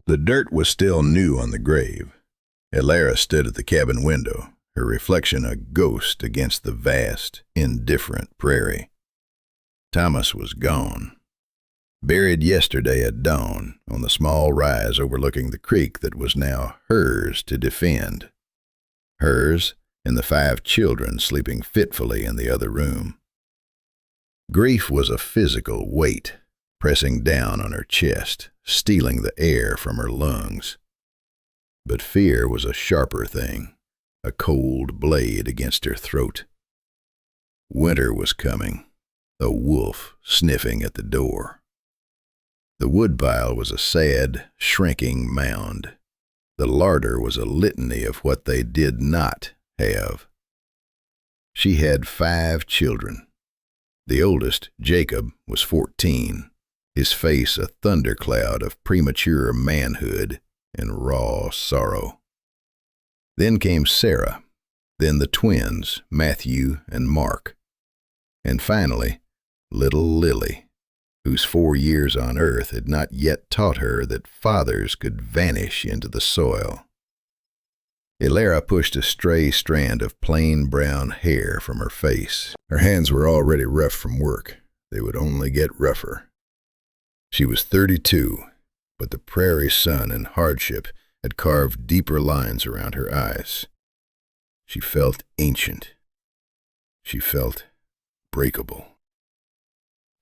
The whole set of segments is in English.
The dirt was still new on the grave. Elara stood at the cabin window, her reflection a ghost against the vast, indifferent prairie. Thomas was gone. Buried yesterday at dawn on the small rise overlooking the creek that was now hers to defend. Hers and the 5 children sleeping fitfully in the other room. Grief was a physical weight, pressing down on her chest, stealing the air from her lungs. But fear was a sharper thing, a cold blade against her throat. Winter was coming, a wolf sniffing at the door. The woodpile was a sad, shrinking mound. The larder was a litany of what they did not have. She had 5 children. The oldest, Jacob, was 14, his face a thundercloud of premature manhood and raw sorrow. Then came Sarah, then the twins, Matthew and Mark, and finally, little Lily, whose 4 years on earth had not yet taught her that fathers could vanish into the soil. Elara pushed a stray strand of plain brown hair from her face. Her hands were already rough from work. They would only get rougher. She was 32, but the prairie sun and hardship had carved deeper lines around her eyes. She felt ancient. She felt breakable.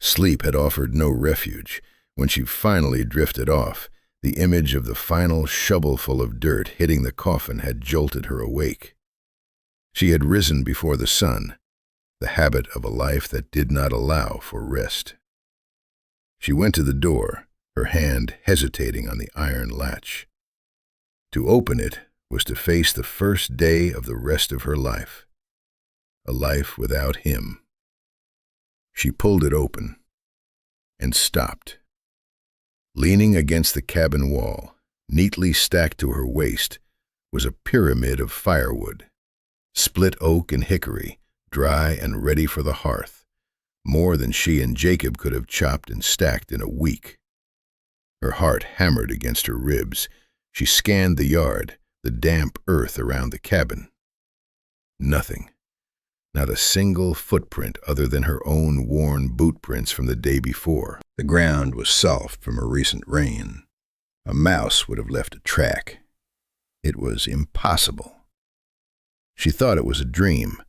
Sleep had offered no refuge. When she finally drifted off, the image of the final shovelful of dirt hitting the coffin had jolted her awake. She had risen before the sun, the habit of a life that did not allow for rest. She went to the door, her hand hesitating on the iron latch. To open it was to face the first day of the rest of her life, a life without him. She pulled it open and stopped. Leaning against the cabin wall, neatly stacked to her waist, was a pyramid of firewood, split oak and hickory, dry and ready for the hearth, more than she and Jacob could have chopped and stacked in a week. Her heart hammered against her ribs. She scanned the yard, the damp earth around the cabin. Nothing. Not a single footprint other than her own worn boot prints from the day before. The ground was soft from a recent rain. A mouse would have left a track. It was impossible. She thought it was a dream,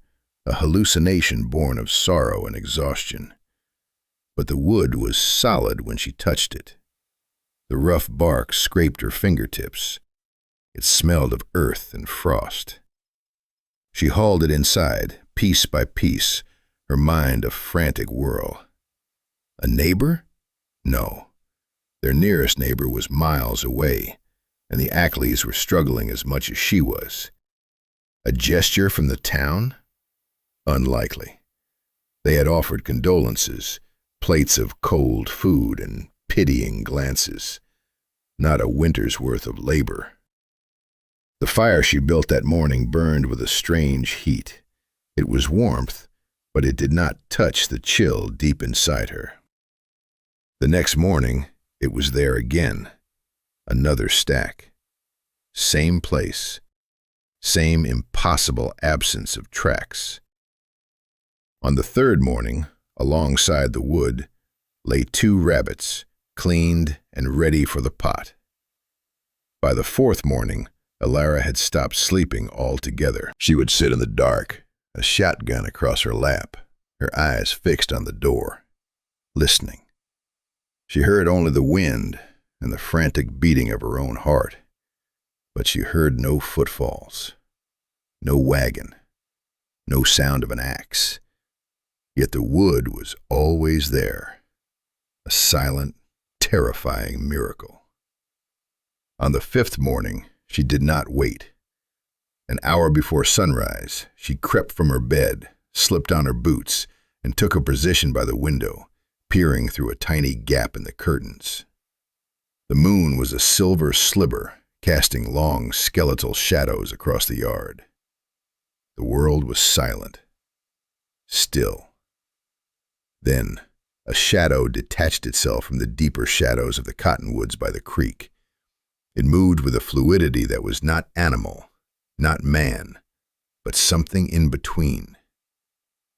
a hallucination born of sorrow and exhaustion. But the wood was solid when she touched it. The rough bark scraped her fingertips. It smelled of earth and frost. She hauled it inside, piece by piece, her mind a frantic whirl. A neighbor? No. Their nearest neighbor was miles away, and the Ackleys were struggling as much as she was. A gesture from the town? Unlikely. They had offered condolences, plates of cold food and pitying glances. Not a winter's worth of labor. The fire she built that morning burned with a strange heat. It was warmth, but it did not touch the chill deep inside her. The next morning, it was there again. Another stack. Same place. Same impossible absence of tracks. On the 3rd morning, alongside the wood, lay 2 rabbits, cleaned and ready for the pot. By the 4th morning, Elara had stopped sleeping altogether. She would sit in the dark, a shotgun across her lap, her eyes fixed on the door, listening. She heard only the wind and the frantic beating of her own heart, but she heard no footfalls, no wagon, no sound of an axe. Yet the wood was always there, a silent, terrifying miracle. On the 5th morning, she did not wait. An hour before sunrise, she crept from her bed, slipped on her boots, and took a position by the window, peering through a tiny gap in the curtains. The moon was a silver sliver, casting long skeletal shadows across the yard. The world was silent, still. Then, a shadow detached itself from the deeper shadows of the cottonwoods by the creek. It moved with a fluidity that was not animal, not man, but something in between.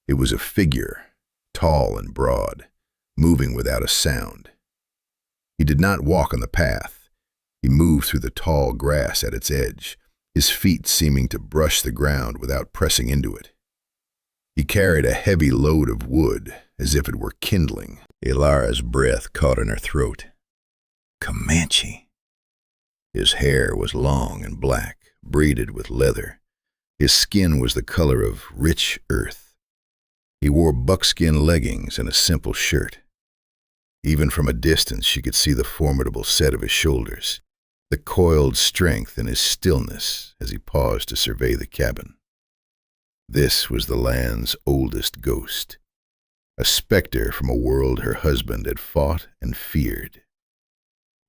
It was a figure, tall and broad, moving without a sound. He did not walk on the path. He moved through the tall grass at its edge, his feet seeming to brush the ground without pressing into it. He carried a heavy load of wood, as if it were kindling. Ilara's breath caught in her throat. Comanche. His hair was long and black, braided with leather. His skin was the color of rich earth. He wore buckskin leggings and a simple shirt. Even from a distance she could see the formidable set of his shoulders, the coiled strength in his stillness as he paused to survey the cabin. This was the land's oldest ghost, a specter from a world her husband had fought and feared.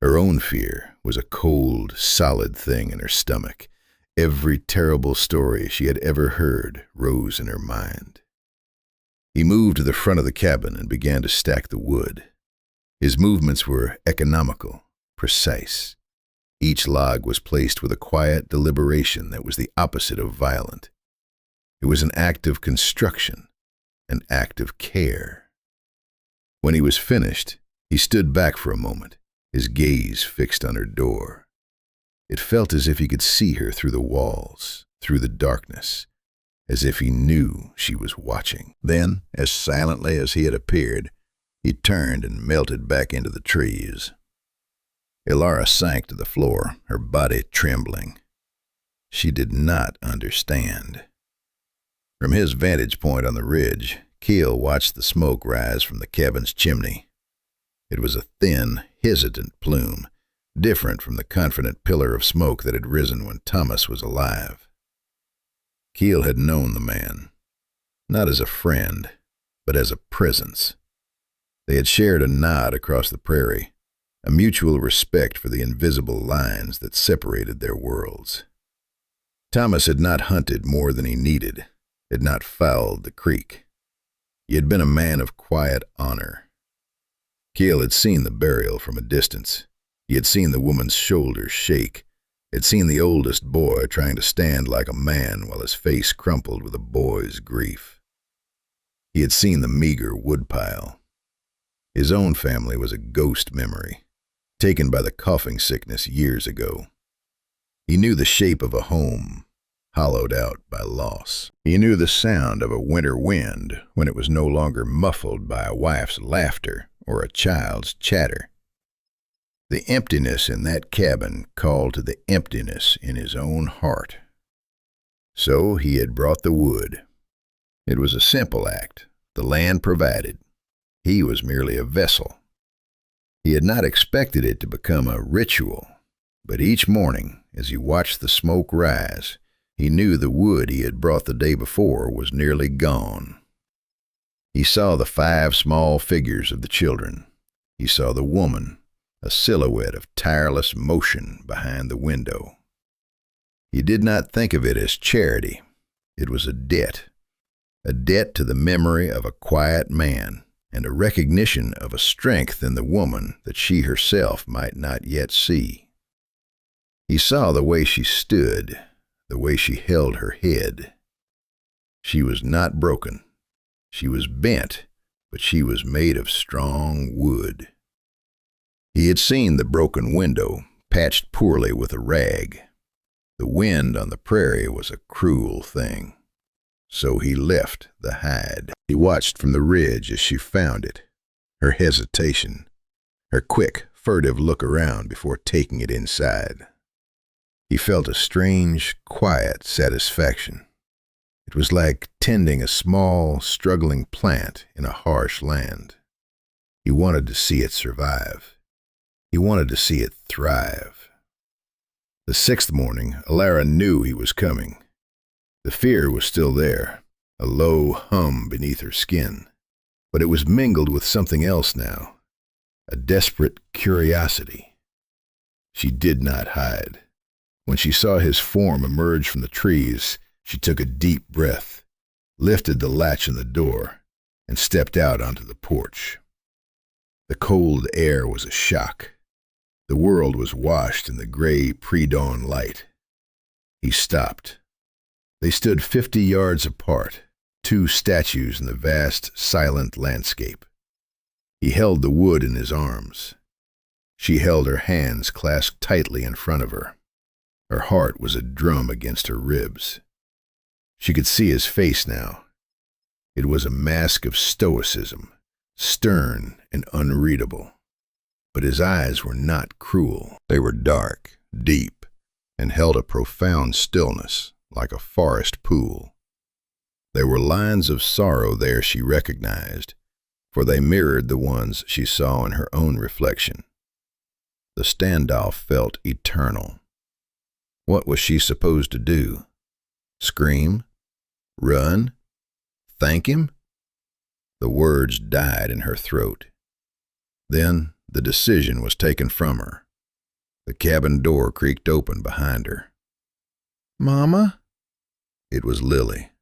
Her own fear was a cold, solid thing in her stomach. Every terrible story she had ever heard rose in her mind. He moved to the front of the cabin and began to stack the wood. His movements were economical, precise. Each log was placed with a quiet deliberation that was the opposite of violent. It was an act of construction, an act of care. When he was finished, he stood back for a moment, his gaze fixed on her door. It felt as if he could see her through the walls, through the darkness, as if he knew she was watching. Then, as silently as he had appeared, he turned and melted back into the trees. Ilara sank to the floor, her body trembling. She did not understand. From his vantage point on the ridge, Keel watched the smoke rise from the cabin's chimney. It was a thin, hesitant plume, different from the confident pillar of smoke that had risen when Thomas was alive. Keel had known the man, not as a friend, but as a presence. They had shared a nod across the prairie, a mutual respect for the invisible lines that separated their worlds. Thomas had not hunted more than he needed, had not fouled the creek. He had been a man of quiet honor. Keel had seen the burial from a distance. He had seen the woman's shoulders shake, had seen the oldest boy trying to stand like a man while his face crumpled with a boy's grief. He had seen the meager woodpile. His own family was a ghost memory, taken by the coughing sickness years ago. He knew the shape of a home, hollowed out by loss. He knew the sound of a winter wind when it was no longer muffled by a wife's laughter or a child's chatter. The emptiness in that cabin called to the emptiness in his own heart. So he had brought the wood. It was a simple act. The land provided. He was merely a vessel. He had not expected it to become a ritual, but each morning, as he watched the smoke rise, he knew the wood he had brought the day before was nearly gone. He saw the 5 small figures of the children. He saw the woman, a silhouette of tireless motion behind the window. He did not think of it as charity. It was a debt to the memory of a quiet man, and a recognition of a strength in the woman that she herself might not yet see. He saw the way she stood, the way she held her head. She was not broken. She was bent, but she was made of strong wood. He had seen the broken window, patched poorly with a rag. The wind on the prairie was a cruel thing. So he left the hide. He watched from the ridge as she found it, her hesitation, her quick, furtive look around before taking it inside. He felt a strange, quiet satisfaction. It was like tending a small, struggling plant in a harsh land. He wanted to see it survive. He wanted to see it thrive. The 6th morning, Ilara knew he was coming. The fear was still there, a low hum beneath her skin, but it was mingled with something else now, a desperate curiosity. She did not hide. When she saw his form emerge from the trees, she took a deep breath, lifted the latch on the door, and stepped out onto the porch. The cold air was a shock. The world was washed in the gray pre-dawn light. He stopped. They stood 50 yards apart, two statues in the vast, silent landscape. He held the wood in his arms. She held her hands clasped tightly in front of her. Her heart was a drum against her ribs. She could see his face now. It was a mask of stoicism, stern and unreadable. But his eyes were not cruel. They were dark, deep, and held a profound stillness, like a forest pool. There were lines of sorrow there she recognized, for they mirrored the ones she saw in her own reflection. The standoff felt eternal. What was she supposed to do? Scream? Run? Thank him? The words died in her throat. Then the decision was taken from her. The cabin door creaked open behind her. "Mama?" It was Lily.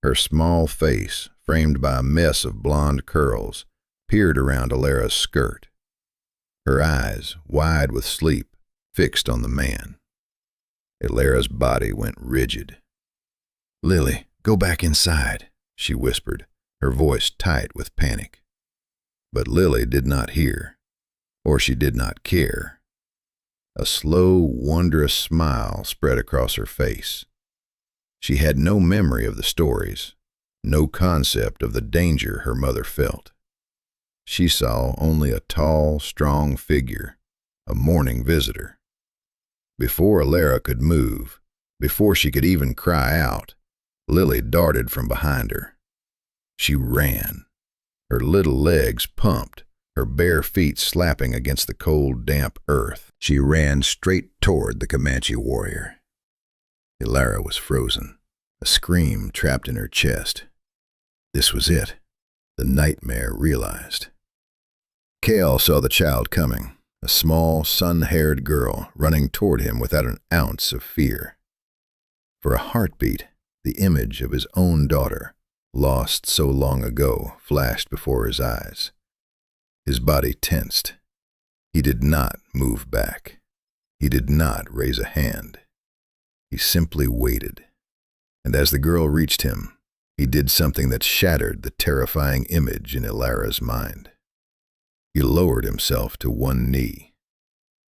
Her small face, framed by a mess of blonde curls, peered around Alara's skirt. Her eyes, wide with sleep, fixed on the man. Alara's body went rigid. "Lily, go back inside," she whispered, her voice tight with panic. But Lily did not hear, or she did not care. A slow, wondrous smile spread across her face. She had no memory of the stories, no concept of the danger her mother felt. She saw only a tall, strong figure, a morning visitor. Before Alara could move, before she could even cry out, Lily darted from behind her. She ran. Her little legs pumped, her bare feet slapping against the cold, damp earth. She ran straight toward the Comanche warrior. Alara was frozen, a scream trapped in her chest. This was it. The nightmare realized. Cale saw the child coming, a small, sun-haired girl running toward him without an ounce of fear. For a heartbeat, the image of his own daughter, lost so long ago, flashed before his eyes. His body tensed. He did not move back. He did not raise a hand. He simply waited. And as the girl reached him, he did something that shattered the terrifying image in Alara's mind. He lowered himself to one knee.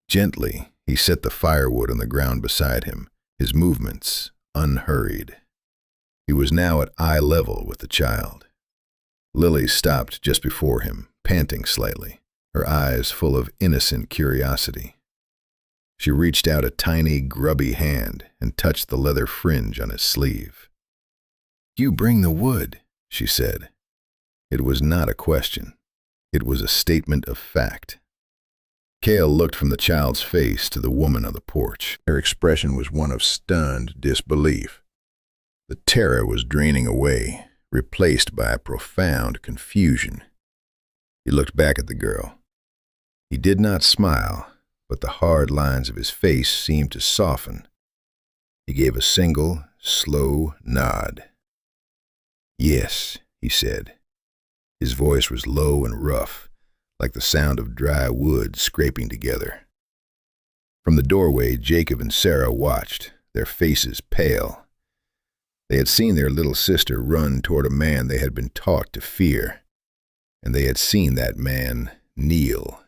Gently, he set the firewood on the ground beside him, his movements unhurried. He was now at eye level with the child. Lily stopped just before him, panting slightly, her eyes full of innocent curiosity. She reached out a tiny, grubby hand and touched the leather fringe on his sleeve. "You bring the wood," she said. It was not a question. It was a statement of fact. Cale looked from the child's face to the woman on the porch. Her expression was one of stunned disbelief. The terror was draining away, replaced by a profound confusion. He looked back at the girl. He did not smile, but the hard lines of his face seemed to soften. He gave a single, slow nod. "Yes," he said. His voice was low and rough, like the sound of dry wood scraping together. From the doorway, Jacob and Sarah watched, their faces pale. They had seen their little sister run toward a man they had been taught to fear, and they had seen that man kneel.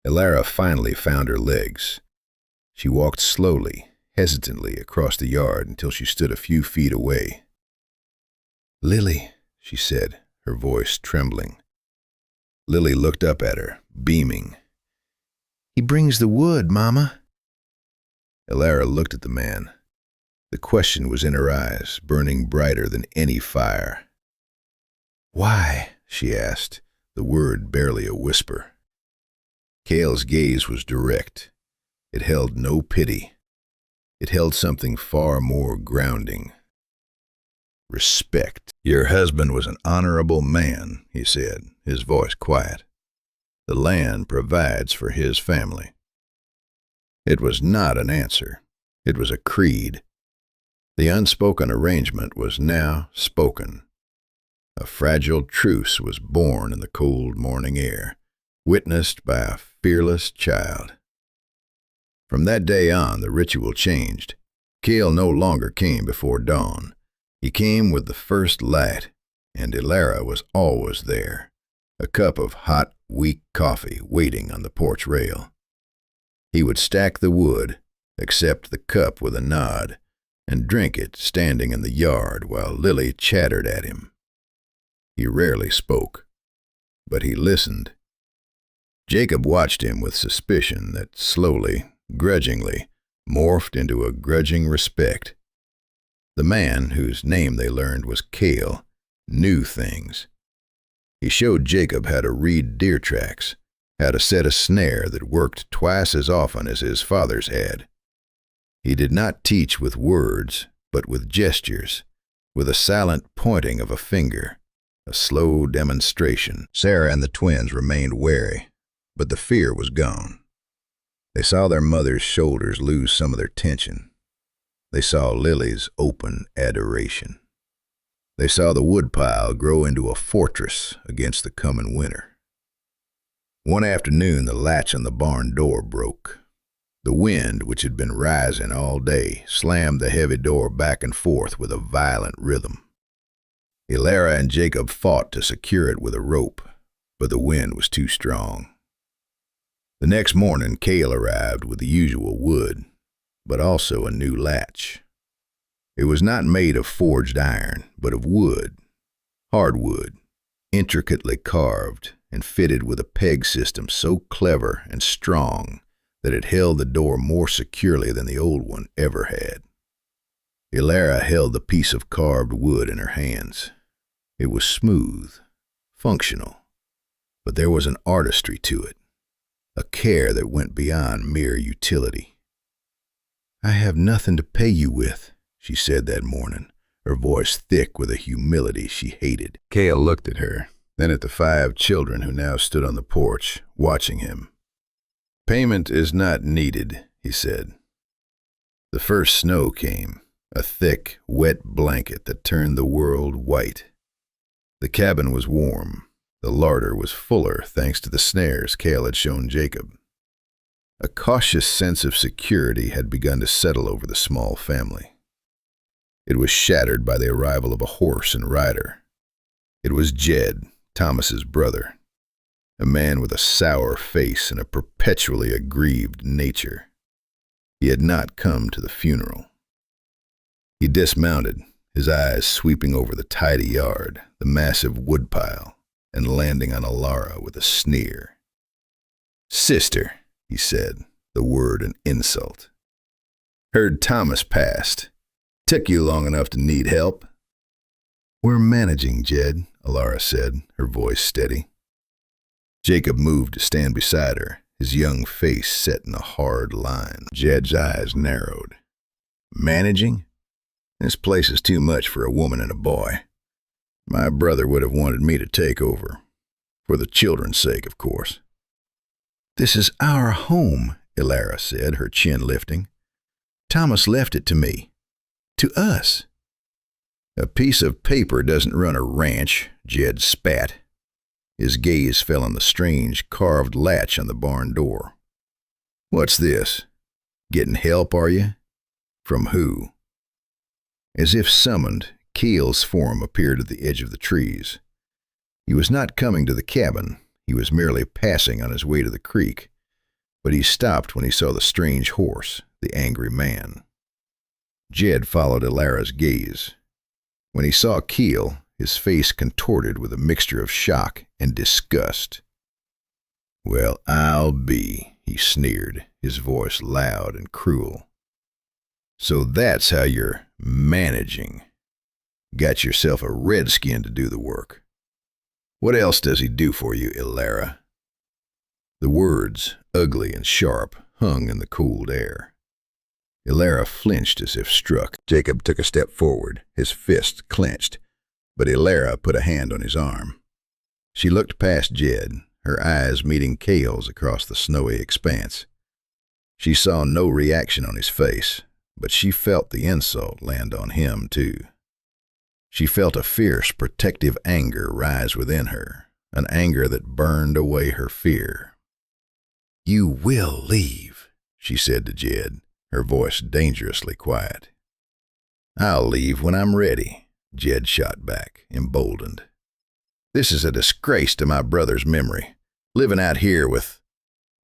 Alara finally found her legs. She walked slowly, hesitantly across the yard until she stood a few feet away. "Lily," she said, her voice trembling. Lily looked up at her, beaming. "He brings the wood, Mama." Alara looked at the man. The question was in her eyes, burning brighter than any fire. "Why?" she asked, the word barely a whisper. Cale's gaze was direct. It held no pity. It held something far more grounding. Respect. "Your husband was an honorable man," he said, his voice quiet. "The land provides for his family." It was not an answer. It was a creed. The unspoken arrangement was now spoken. A fragile truce was born in the cold morning air, witnessed by a fearless child. From that day on, the ritual changed. Cale no longer came before dawn. He came with the first light, and Elara was always there, a cup of hot, weak coffee waiting on the porch rail. He would stack the wood, accept the cup with a nod, and drink it standing in the yard while Lily chattered at him. He rarely spoke, but he listened. Jacob watched him with suspicion that slowly, grudgingly, morphed into a grudging respect. The man, whose name they learned was Cale, knew things. He showed Jacob how to read deer tracks, how to set a snare that worked twice as often as his father's had. He did not teach with words, but with gestures, with a silent pointing of a finger, a slow demonstration. Sarah and the twins remained wary, but the fear was gone. They saw their mother's shoulders lose some of their tension. They saw Lily's open adoration. They saw the woodpile grow into a fortress against the coming winter. One afternoon, the latch on the barn door broke. The wind, which had been rising all day, slammed the heavy door back and forth with a violent rhythm. Elara and Jacob fought to secure it with a rope, but the wind was too strong. The next morning, Cale arrived with the usual wood, but also a new latch. It was not made of forged iron, but of wood, hardwood, intricately carved and fitted with a peg system so clever and strong that it held the door more securely than the old one ever had. Elara held the piece of carved wood in her hands. It was smooth, functional, but there was an artistry to it, a care that went beyond mere utility. "I have nothing to pay you with," she said that morning, her voice thick with a humility she hated. Cale looked at her, then at the 5 children who now stood on the porch, watching him. "Payment is not needed," he said. The first snow came, a thick, wet blanket that turned the world white. The cabin was warm. The larder was fuller thanks to the snares Cale had shown Jacob. A cautious sense of security had begun to settle over the small family. It was shattered by the arrival of a horse and rider. It was Jed, Thomas's brother, a man with a sour face and a perpetually aggrieved nature. He had not come to the funeral. He dismounted, his eyes sweeping over the tidy yard, the massive woodpile, and landing on Elara with a sneer. "Sister," he said, the word an insult. "Heard Thomas passed. Took you long enough to need help." "We're managing, Jed," Elara said, her voice steady. Jacob moved to stand beside her, his young face set in a hard line. Jed's eyes narrowed. "Managing? This place is too much for a woman and a boy. My brother would have wanted me to take over. For the children's sake, of course." "This is our home," Elara said, her chin lifting. "Thomas left it to me. To us." "A piece of paper doesn't run a ranch," Jed spat. His gaze fell on the strange carved latch on the barn door. "What's this? Getting help, are you? From who?" As if summoned, Cale's form appeared at the edge of the trees. He was not coming to the cabin. He was merely passing on his way to the creek, but he stopped when he saw the strange horse, the angry man. Jed followed Elara's gaze. When he saw Cale, his face contorted with a mixture of shock and disgust. "Well, I'll be," he sneered, his voice loud and cruel. "So that's how you're managing. Got yourself a redskin to do the work. What else does he do for you, Elara?" The words, ugly and sharp, hung in the cooled air. Elara flinched as if struck. Jacob took a step forward, his fist clenched, but Elara put a hand on his arm. She looked past Jed, her eyes meeting Cale's across the snowy expanse. She saw no reaction on his face, but she felt the insult land on him, too. She felt a fierce, protective anger rise within her, an anger that burned away her fear. "You will leave," she said to Jed, her voice dangerously quiet. "I'll leave when I'm ready," Jed shot back, emboldened. "This is a disgrace to my brother's memory, living out here with—"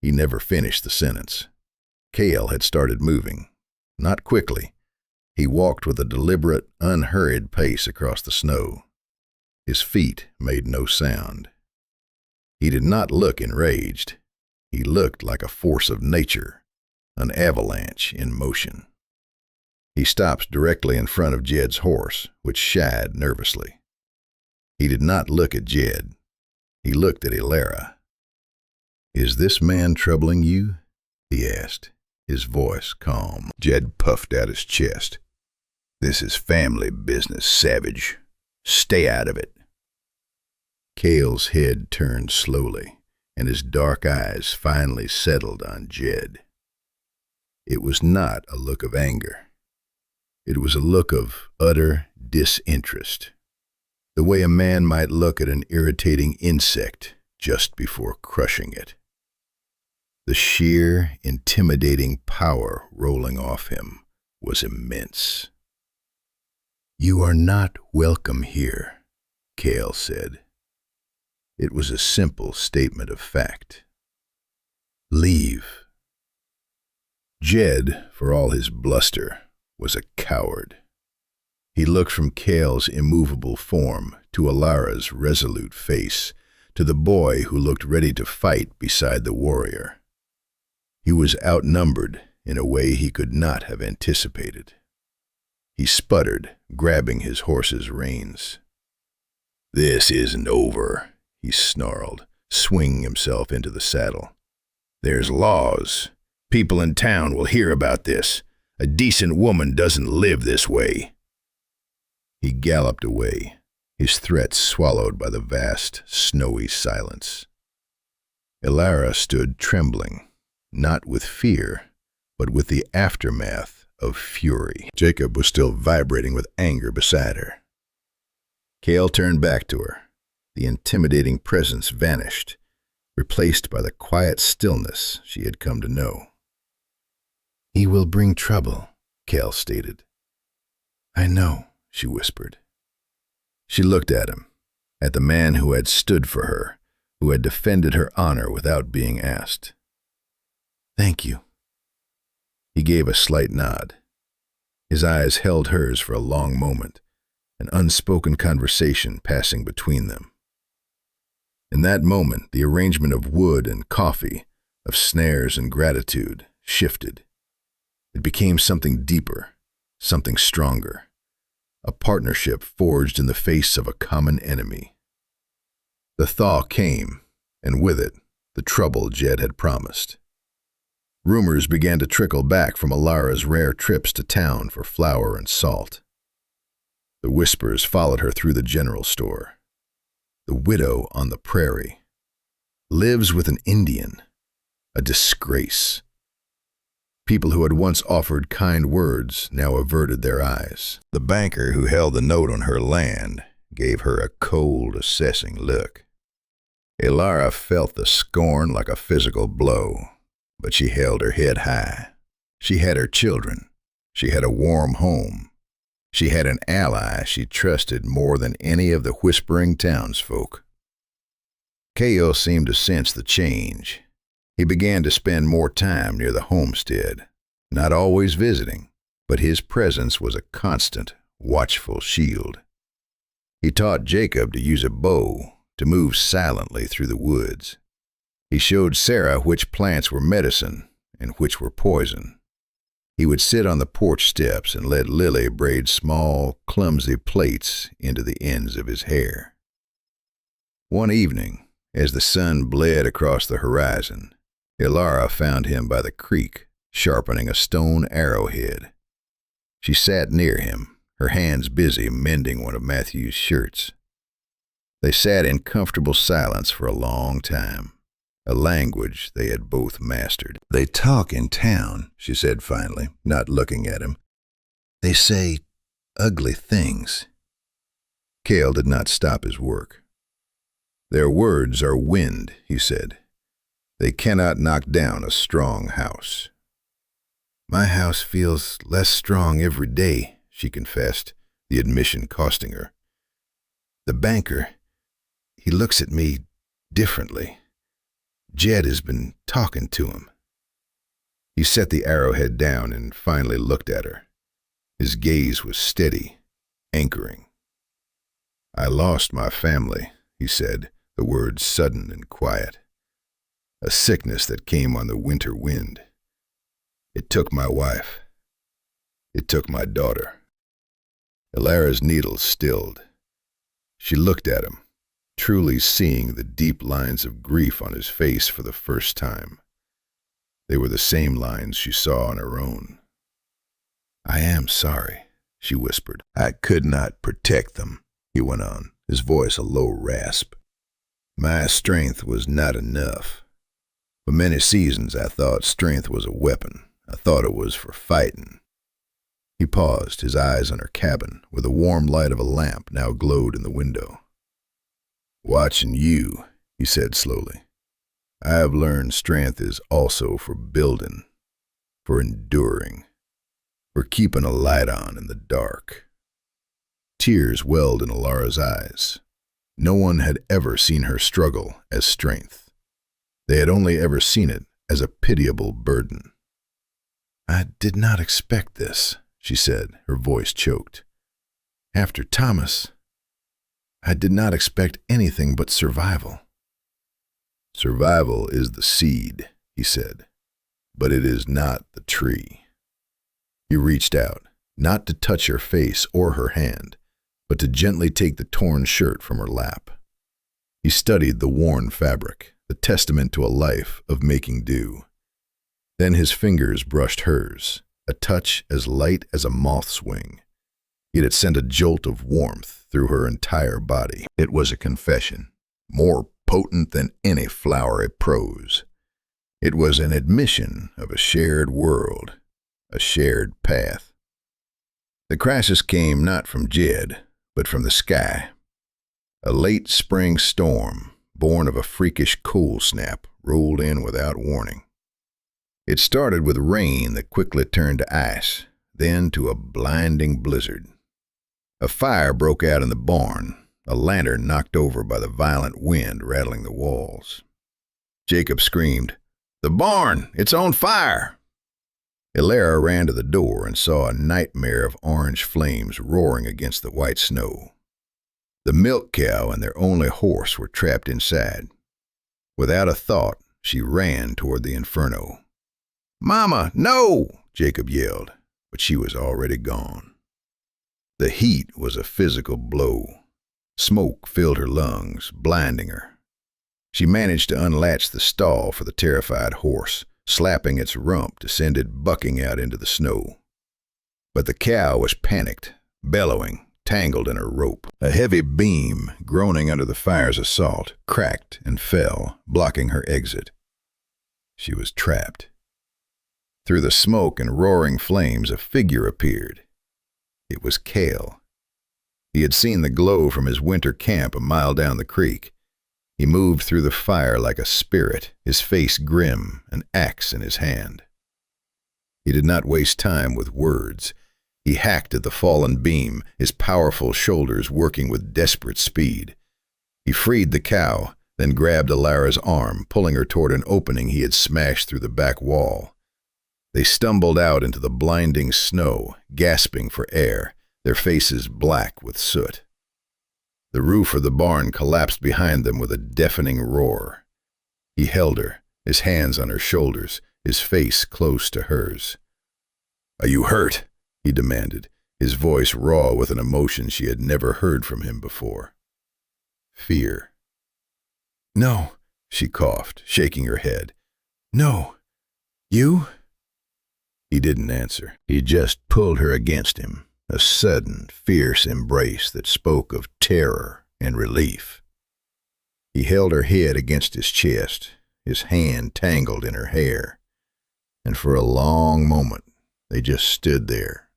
He never finished the sentence. Cale had started moving. Not quickly. He walked with a deliberate, unhurried pace across the snow. His feet made no sound. He did not look enraged. He looked like a force of nature, an avalanche in motion. He stopped directly in front of Jed's horse, which shied nervously. He did not look at Jed. He looked at Elara. "Is this man troubling you?" he asked, his voice calm. Jed puffed out his chest. "This is family business, savage. Stay out of it." Cale's head turned slowly, and his dark eyes finally settled on Jed. It was not a look of anger. It was a look of utter disinterest, the way a man might look at an irritating insect just before crushing it. The sheer, intimidating power rolling off him was immense. "You are not welcome here," Cale said. It was a simple statement of fact. "Leave." Jed, for all his bluster, was a coward. He looked from Cale's immovable form to Elara's resolute face, to the boy who looked ready to fight beside the warrior. He was outnumbered in a way he could not have anticipated. He sputtered, grabbing his horse's reins. "This isn't over," he snarled, swinging himself into the saddle. "There's laws. People in town will hear about this. A decent woman doesn't live this way." He galloped away, his threats swallowed by the vast, snowy silence. Elara stood trembling, not with fear, but with the aftermath of fury. Jacob was still vibrating with anger beside her. Cale turned back to her. The intimidating presence vanished, replaced by the quiet stillness she had come to know. "He will bring trouble," Cale stated. "I know," she whispered. She looked at him, at the man who had stood for her, who had defended her honor without being asked. "Thank you." He gave a slight nod. His eyes held hers for a long moment, an unspoken conversation passing between them. In that moment, the arrangement of wood and coffee, of snares and gratitude, shifted. It became something deeper, something stronger, a partnership forged in the face of a common enemy. The thaw came, and with it, the trouble Jed had promised. Rumors began to trickle back from Elara's rare trips to town for flour and salt. The whispers followed her through the general store. The widow on the prairie. Lives with an Indian. A disgrace. People who had once offered kind words now averted their eyes. The banker who held the note on her land gave her a cold, assessing look. Elara felt the scorn like a physical blow, but she held her head high. She had her children. She had a warm home. She had an ally she trusted more than any of the whispering townsfolk. Cale seemed to sense the change. He began to spend more time near the homestead, not always visiting, but his presence was a constant, watchful shield. He taught Jacob to use a bow, to move silently through the woods. He showed Sarah which plants were medicine and which were poison. He would sit on the porch steps and let Lily braid small, clumsy plaits into the ends of his hair. One evening, as the sun bled across the horizon, Elara found him by the creek, sharpening a stone arrowhead. She sat near him, her hands busy mending one of Matthew's shirts. They sat in comfortable silence for a long time, a language they had both mastered. "They talk in town," she said finally, not looking at him. "They say ugly things." Cale did not stop his work. Their words are wind, he said. They cannot knock down a strong house. My house feels less strong every day, she confessed, the admission costing her. The banker, he looks at me differently. Jed has been talking to him. He set the arrowhead down and finally looked at her. His gaze was steady, anchoring. I lost my family, he said, the words sudden and quiet. A sickness that came on the winter wind. It took my wife. It took my daughter. Ilara's needle stilled. She looked at him, truly seeing the deep lines of grief on his face for the first time. They were the same lines she saw on her own. I am sorry, she whispered. I could not protect them, he went on, his voice a low rasp. My strength was not enough. For many seasons I thought strength was a weapon. I thought it was for fighting. He paused, his eyes on her cabin, where the warm light of a lamp now glowed in the window. Watching you, he said slowly, I have learned strength is also for building, for enduring, for keeping a light on in the dark. Tears welled in Ilara's eyes. No one had ever seen her struggle as strength. They had only ever seen it as a pitiable burden. I did not expect this, she said, her voice choked. After Thomas, I did not expect anything but survival. Survival is the seed, he said, but it is not the tree. He reached out, not to touch her face or her hand, but to gently take the torn shirt from her lap. He studied the worn fabric, the testament to a life of making do. Then his fingers brushed hers, a touch as light as a moth's wing. Yet it sent a jolt of warmth through her entire body. It was a confession, more potent than any flowery prose. It was an admission of a shared world, a shared path. The crisis came not from Jed, but from the sky. A late spring storm, born of a freakish cold snap, rolled in without warning. It started with rain that quickly turned to ice, then to a blinding blizzard. A fire broke out in the barn, a lantern knocked over by the violent wind rattling the walls. Jacob screamed, "The barn! It's on fire!" Ilara ran to the door and saw a nightmare of orange flames roaring against the white snow. The milk cow and their only horse were trapped inside. Without a thought, she ran toward the inferno. "Mama, no!" Jacob yelled, but she was already gone. The heat was a physical blow. Smoke filled her lungs, blinding her. She managed to unlatch the stall for the terrified horse, slapping its rump to send it bucking out into the snow. But the cow was panicked, bellowing, tangled in her rope. A heavy beam, groaning under the fire's assault, cracked and fell, blocking her exit. She was trapped. Through the smoke and roaring flames, a figure appeared. It was Cale. He had seen the glow from his winter camp a mile down the creek. He moved through the fire like a spirit, his face grim, an axe in his hand. He did not waste time with words. He hacked at the fallen beam, his powerful shoulders working with desperate speed. He freed the cow, then grabbed Ilara's arm, pulling her toward an opening he had smashed through the back wall. They stumbled out into the blinding snow, gasping for air, their faces black with soot. The roof of the barn collapsed behind them with a deafening roar. He held her, his hands on her shoulders, his face close to hers. "Are you hurt?" he demanded, his voice raw with an emotion she had never heard from him before. Fear. "No," she coughed, shaking her head. "No. You?" He didn't answer. He just pulled her against him, a sudden, fierce embrace that spoke of terror and relief. He held her head against his chest, his hand tangled in her hair, and for a long moment they just stood there,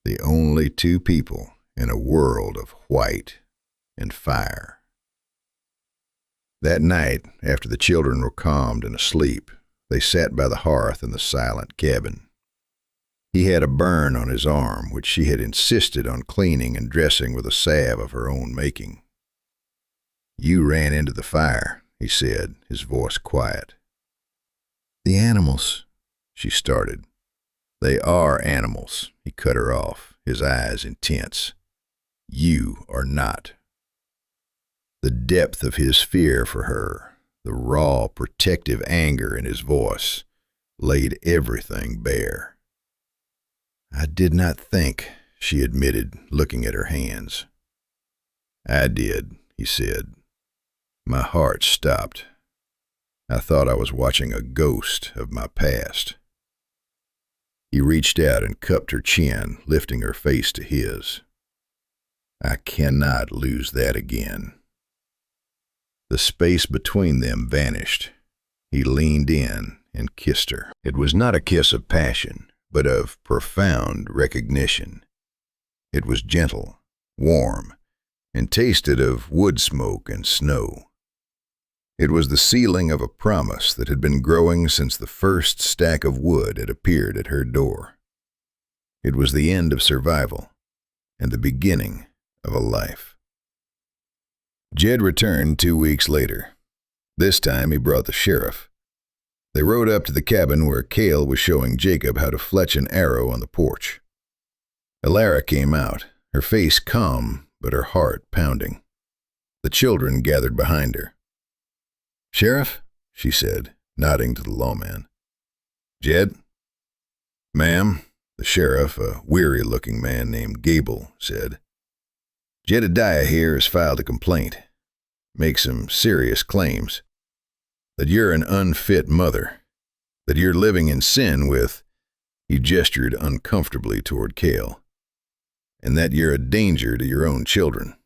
the only two people in a world of white and fire. That night, after the children were calmed and asleep, they sat by the hearth in the silent cabin. He had a burn on his arm, which she had insisted on cleaning and dressing with a salve of her own making. "You ran into the fire," he said, his voice quiet. "The animals," she started. "They are animals," he cut her off, his eyes intense. "You are not." The depth of his fear for her, the raw, protective anger in his voice, laid everything bare. "I did not think," she admitted, looking at her hands. "I did," he said. My heart stopped. I thought I was watching a ghost of my past. He reached out and cupped her chin, lifting her face to his. "I cannot lose that again." The space between them vanished. He leaned in and kissed her. It was not a kiss of passion, but of profound recognition. It was gentle, warm, and tasted of wood smoke and snow. It was the sealing of a promise that had been growing since the first stack of wood had appeared at her door. It was the end of survival and the beginning of a life. Jed returned 2 weeks later. This time he brought the sheriff. They rode up to the cabin where Cale was showing Jacob how to fletch an arrow on the porch. Elara came out, her face calm but her heart pounding. The children gathered behind her. "Sheriff," she said, nodding to the lawman. "Jed?" "Ma'am," the sheriff, a weary-looking man named Gable, said. "Jedediah here has filed a complaint. Makes some serious claims. That you're an unfit mother. That you're living in sin with," he gestured uncomfortably toward Cale, "and that you're a danger to your own children."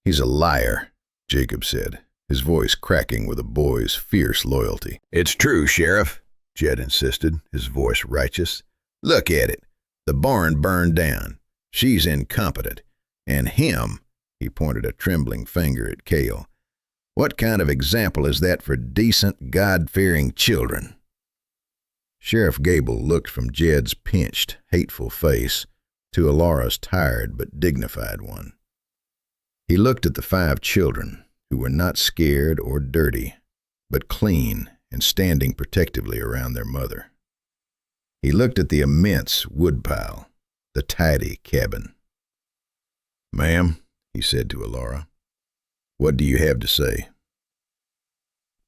"He's a liar," Jacob said, his voice cracking with a boy's fierce loyalty. "It's true, Sheriff," Jed insisted, his voice righteous. "Look at it. The barn burned down. She's incompetent. And him," he pointed a trembling finger at Cale. "What kind of example is that for decent, God-fearing children?" Sheriff Gable looked from Jed's pinched, hateful face to Alara's tired but dignified one. He looked at the 5 children, who were not scared or dirty, but clean and standing protectively around their mother. He looked at the immense woodpile, the tidy cabin. "Ma'am," he said to Alara, "what do you have to say?"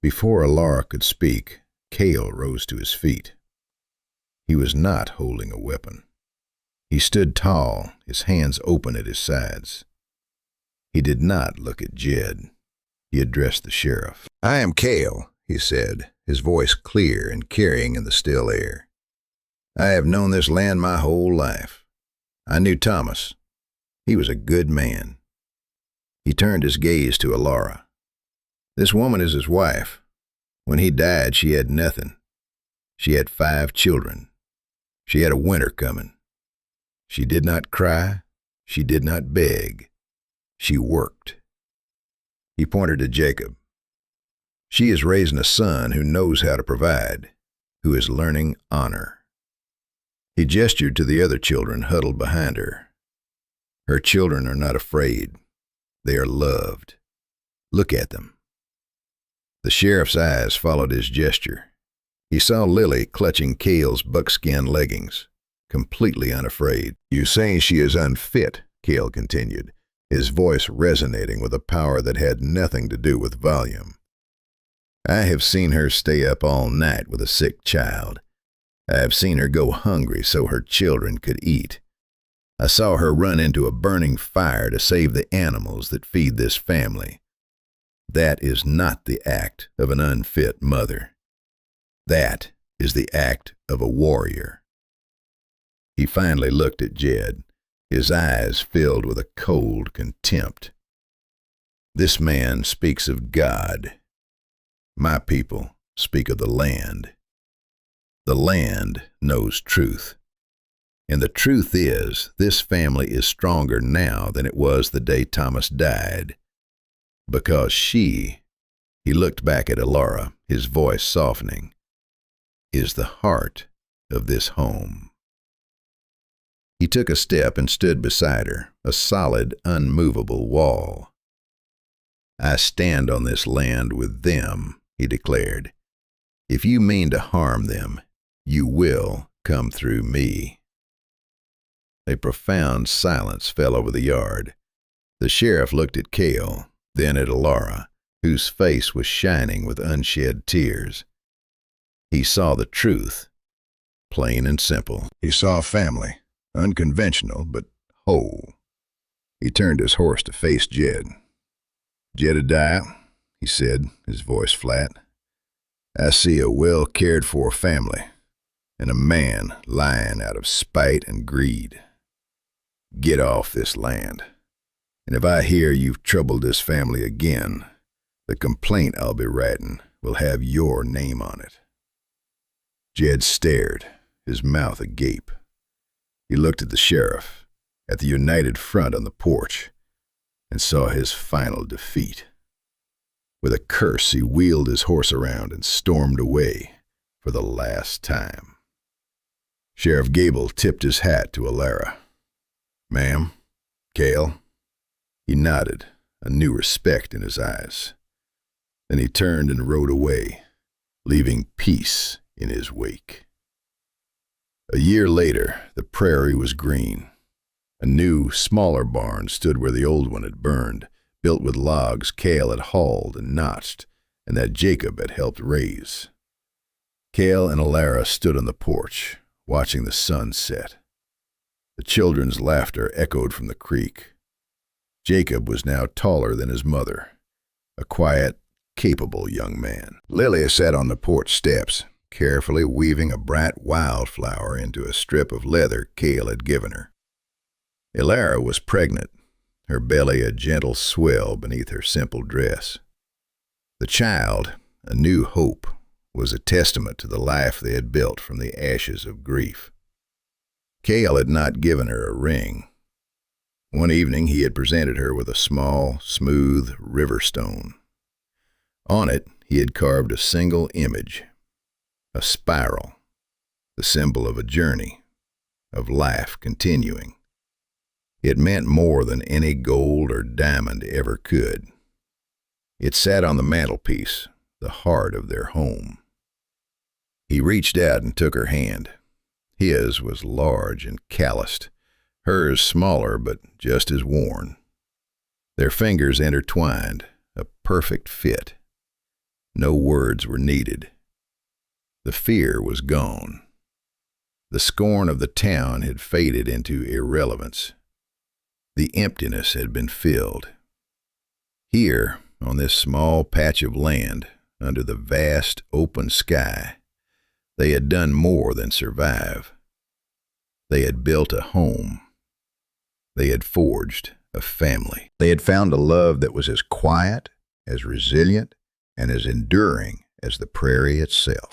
Before Alara could speak, Cale rose to his feet. He was not holding a weapon. He stood tall, his hands open at his sides. He did not look at Jed. He addressed the sheriff. "I am Cale," he said, his voice clear and carrying in the still air. "I have known this land my whole life. I knew Thomas. He was a good man." He turned his gaze to Alara. "This woman is his wife. When he died, she had nothing. She had 5 children. She had a winter coming. She did not cry. She did not beg. She worked." He pointed to Jacob. "She is raising a son who knows how to provide, who is learning honor." He gestured to the other children huddled behind her. "Her children are not afraid. They are loved. Look at them." The sheriff's eyes followed his gesture. He saw Lily clutching Cale's buckskin leggings, completely unafraid. "You say she is unfit," Cale continued, his voice resonating with a power that had nothing to do with volume. "I have seen her stay up all night with a sick child. I have seen her go hungry so her children could eat. I saw her run into a burning fire to save the animals that feed this family. That is not the act of an unfit mother. That is the act of a warrior." He finally looked at Jed, his eyes filled with a cold contempt. "This man speaks of God. My people speak of the land. The land knows truth. And the truth is, this family is stronger now than it was the day Thomas died, because she He looked back at Alara, his voice softening. "Is the heart of this home." He took a step and stood beside her, a solid, unmovable wall. "I stand on this land with them," he declared. "If you mean to harm them, you will come through me." A profound silence fell over the yard. The sheriff looked at Cale, then at Alara, whose face was shining with unshed tears. He saw the truth, plain and simple. He saw a family, unconventional but whole. He turned his horse to face Jed. "Jedediah," he said, his voice flat, "I see a well-cared-for family, and a man lying out of spite and greed. Get off this land, and if I hear you've troubled this family again, the complaint I'll be writing will have your name on it." Jed stared, his mouth agape. He looked at the sheriff, at the united front on the porch, and saw his final defeat. With a curse, he wheeled his horse around and stormed away for the last time. Sheriff Gable tipped his hat to Alara. "Ma'am, Cale?" He nodded, a new respect in his eyes. Then he turned and rode away, leaving peace in his wake. A year later, the prairie was green. A new, smaller barn stood where the old one had burned, built with logs Cale had hauled and notched, and that Jacob had helped raise. Cale and Alara stood on the porch, watching the sun set. The children's laughter echoed from the creek. Jacob was now taller than his mother, a quiet, capable young man. Lily sat on the porch steps, carefully weaving a bright wildflower into a strip of leather Cale had given her. Alara was pregnant, her belly a gentle swell beneath her simple dress. The child, a new hope, was a testament to the life they had built from the ashes of grief. Cale had not given her a ring. One evening he had presented her with a small, smooth river stone. On it he had carved a single image, a spiral, the symbol of a journey, of life continuing. It meant more than any gold or diamond ever could. It sat on the mantelpiece, the heart of their home. He reached out and took her hand. His was large and calloused, hers smaller but just as worn. Their fingers intertwined, a perfect fit. No words were needed. The fear was gone. The scorn of the town had faded into irrelevance. The emptiness had been filled. Here, on this small patch of land, under the vast open sky, they had done more than survive. They had built a home. They had forged a family. They had found a love that was as quiet, as resilient, and as enduring as the prairie itself.